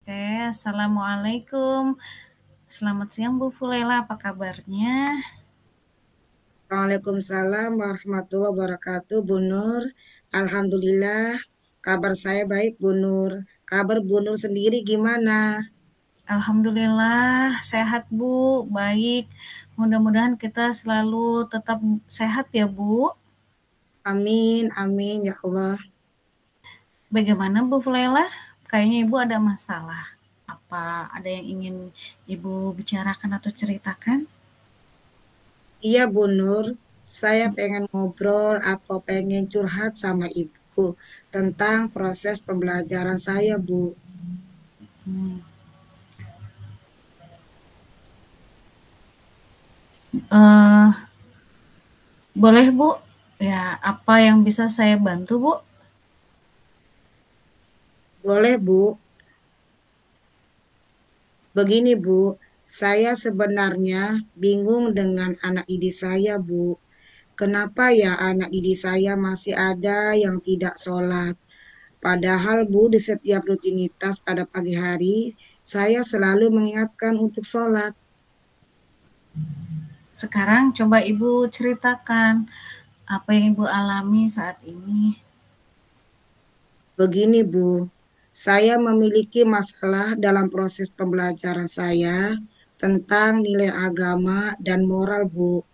Oke, Assalamualaikum. Selamat siang Bu Fulela, apa kabarnya? Waalaikumsalam warahmatullahi wabarakatuh, Bu Nur. Alhamdulillah, kabar saya baik, Bu Nur. Kabar Bu Nur sendiri gimana? Alhamdulillah sehat Bu, baik. Mudah-mudahan kita selalu tetap sehat ya Bu. Amin, amin, ya Allah. Bagaimana Bu Fulela? Kayaknya Ibu ada masalah. Apa ada yang ingin Ibu bicarakan atau ceritakan? Iya, Bu Nur. Saya pengen ngobrol atau pengen curhat sama Ibu tentang proses pembelajaran saya, Bu. Hmm, eh, boleh Bu? Ya, apa yang bisa saya bantu Bu? Boleh, Bu? Begini, Bu. Saya sebenarnya bingung dengan anak didik saya, Bu. Kenapa ya anak didik saya masih ada yang tidak sholat? Padahal Bu, di setiap rutinitas pada pagi hari, saya selalu mengingatkan untuk sholat. Sekarang coba Ibu ceritakan apa yang Ibu alami saat ini. Begini Bu, saya memiliki masalah dalam proses pembelajaran saya tentang nilai agama dan moral Bu.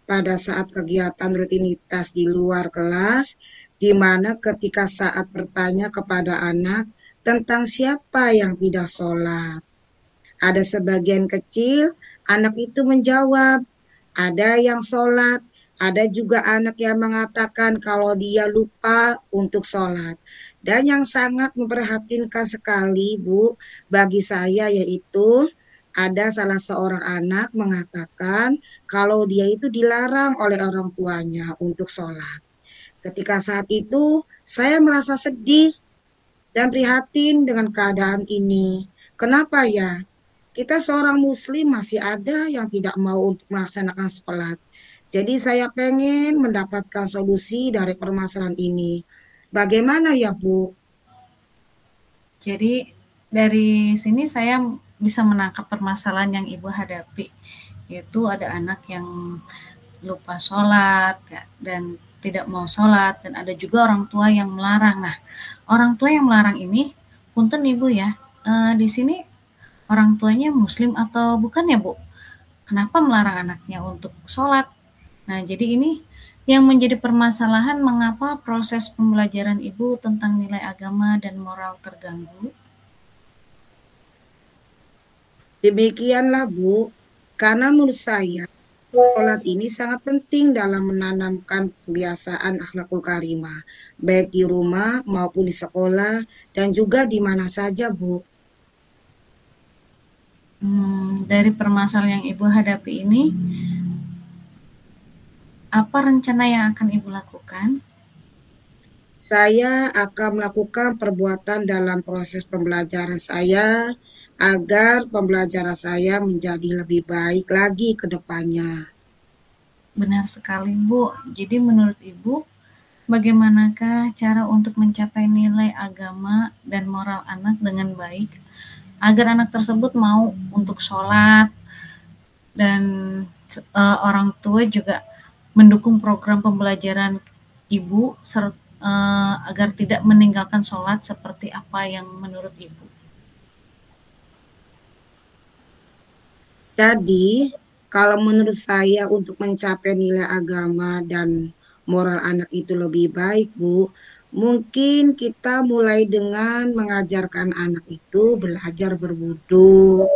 Pada saat kegiatan rutinitas di luar kelas, di mana ketika saat bertanya kepada anak tentang siapa yang tidak sholat. Ada sebagian kecil anak itu menjawab, ada yang sholat, ada juga anak yang mengatakan kalau dia lupa untuk sholat. Dan yang sangat memprihatinkan sekali, Bu, bagi saya yaitu ada salah seorang anak mengatakan kalau dia itu dilarang oleh orang tuanya untuk sholat. Ketika saat itu, saya merasa sedih dan prihatin dengan keadaan ini. Kenapa ya? Kita seorang muslim masih ada yang tidak mau untuk melaksanakan sholat. Jadi saya pengen mendapatkan solusi dari permasalahan ini. Bagaimana ya, Bu? Jadi dari sini saya bisa menangkap permasalahan yang Ibu hadapi, yaitu ada anak yang lupa sholat ya, dan tidak mau sholat, dan ada juga orang tua yang melarang. Nah, orang tua yang melarang ini, punten Ibu ya, di sini orang tuanya Muslim atau bukan ya Bu? Kenapa melarang anaknya untuk sholat? Nah, jadi ini yang menjadi permasalahan mengapa proses pembelajaran Ibu tentang nilai agama dan moral terganggu. Demikianlah, Bu. Karena menurut saya, sholat ini sangat penting dalam menanamkan kebiasaan akhlakul karimah, baik di rumah maupun di sekolah dan juga di mana saja, Bu. Dari permasalahan yang Ibu hadapi ini, apa rencana yang akan Ibu lakukan? Saya akan melakukan perbuatan dalam proses pembelajaran saya agar pembelajaran saya menjadi lebih baik lagi ke depannya. Benar sekali, Bu. Jadi menurut Ibu, bagaimanakah cara untuk mencapai nilai agama dan moral anak dengan baik agar anak tersebut mau untuk sholat dan orang tua juga mendukung program pembelajaran Ibu agar tidak meninggalkan sholat seperti apa yang menurut Ibu? Jadi, kalau menurut saya untuk mencapai nilai agama dan moral anak itu lebih baik, Bu, mungkin kita mulai dengan mengajarkan anak itu belajar berwudu,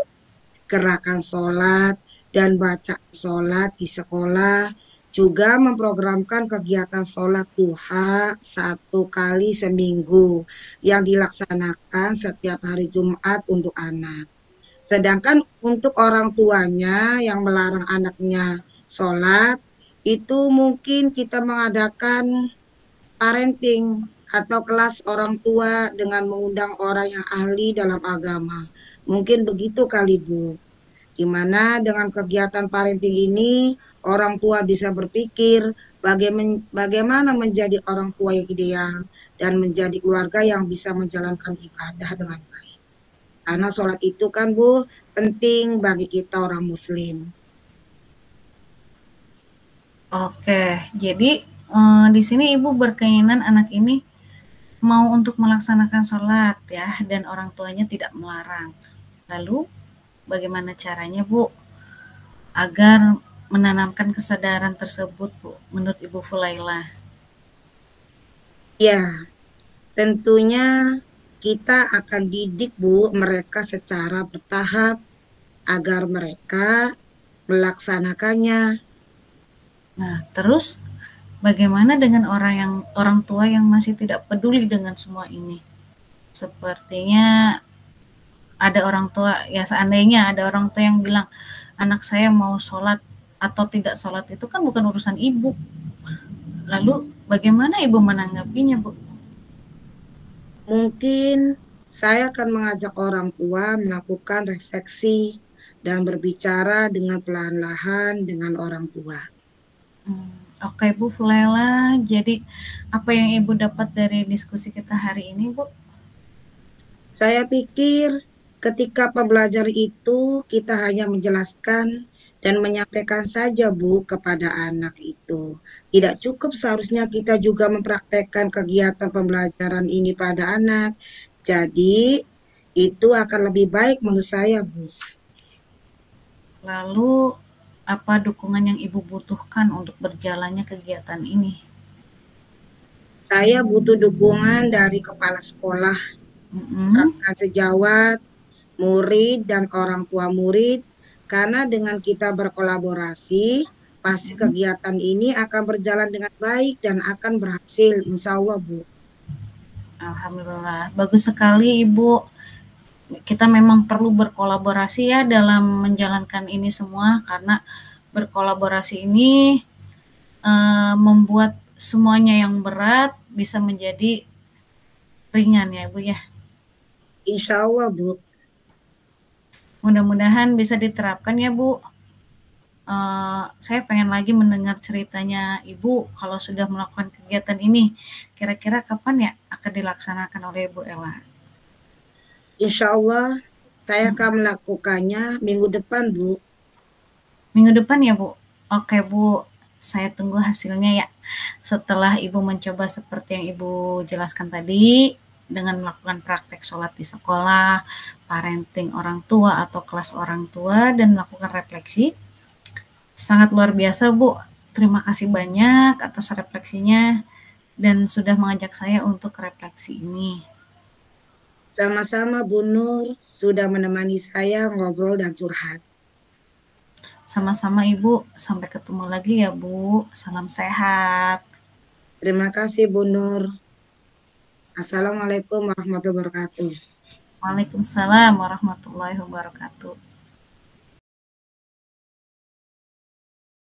gerakan sholat, dan baca sholat di sekolah, juga memprogramkan kegiatan sholat duha 1 kali seminggu yang dilaksanakan setiap hari Jumat untuk anak. Sedangkan untuk orang tuanya yang melarang anaknya sholat, itu mungkin kita mengadakan parenting atau kelas orang tua dengan mengundang orang yang ahli dalam agama. Mungkin begitu kali, Bu. Di mana dengan kegiatan parenting ini, orang tua bisa berpikir bagaimana menjadi orang tua yang ideal dan menjadi keluarga yang bisa menjalankan ibadah dengan baik. Karena sholat itu kan Bu penting bagi kita orang Muslim. Oke, jadi di sini Ibu berkeinginan anak ini mau untuk melaksanakan sholat ya, dan orang tuanya tidak melarang. Lalu bagaimana caranya Bu agar menanamkan kesadaran tersebut Bu menurut Ibu Fulaila? Ya, tentunya kita akan didik Bu mereka secara bertahap agar mereka melaksanakannya. Nah, terus bagaimana dengan orang tua yang masih tidak peduli dengan semua ini? Sepertinya ada orang tua, ya seandainya ada orang tua yang bilang anak saya mau sholat atau tidak sholat itu kan bukan urusan ibu. Lalu bagaimana ibu menanggapinya, Bu? Mungkin saya akan mengajak orang tua melakukan refleksi dan berbicara dengan perlahan-lahan dengan orang tua. Oke Bu Fulela, jadi apa yang ibu dapat dari diskusi kita hari ini, Bu? Saya pikir ketika pembelajaran itu kita hanya menjelaskan dan menyampaikan saja Bu kepada anak itu. Tidak cukup, seharusnya kita juga mempraktekkan kegiatan pembelajaran ini pada anak. Jadi itu akan lebih baik menurut saya Bu. Lalu apa dukungan yang ibu butuhkan untuk berjalannya kegiatan ini? Saya butuh dukungan dari kepala sekolah, Mm-mm. rekan sejawat, murid, dan orang tua murid, karena dengan kita berkolaborasi, pasti Mm-mm. kegiatan ini akan berjalan dengan baik dan akan berhasil, insya Allah, Bu. Alhamdulillah, bagus sekali Ibu. Kita memang perlu berkolaborasi ya dalam menjalankan ini semua, karena berkolaborasi ini membuat semuanya yang berat bisa menjadi ringan ya Bu ya. Insya Allah, Bu. Mudah-mudahan bisa diterapkan ya Bu. Saya pengen lagi mendengar ceritanya Ibu kalau sudah melakukan kegiatan ini. Kira-kira kapan ya akan dilaksanakan oleh Ibu Ella? Insya Allah, saya akan melakukannya minggu depan, Bu. Minggu depan ya Bu? Oke Bu, saya tunggu hasilnya ya. Setelah Ibu mencoba seperti yang Ibu jelaskan tadi, dengan melakukan praktek sholat di sekolah, parenting orang tua atau kelas orang tua, dan melakukan refleksi, sangat luar biasa Bu. Terima kasih banyak atas refleksinya dan sudah mengajak saya untuk refleksi ini. Sama-sama, Bu Nur, sudah menemani saya ngobrol dan curhat. Sama-sama Ibu, sampai ketemu lagi ya Bu. Salam sehat. Terima kasih, Bu Nur. Assalamualaikum warahmatullahi wabarakatuh. Waalaikumsalam warahmatullahi wabarakatuh.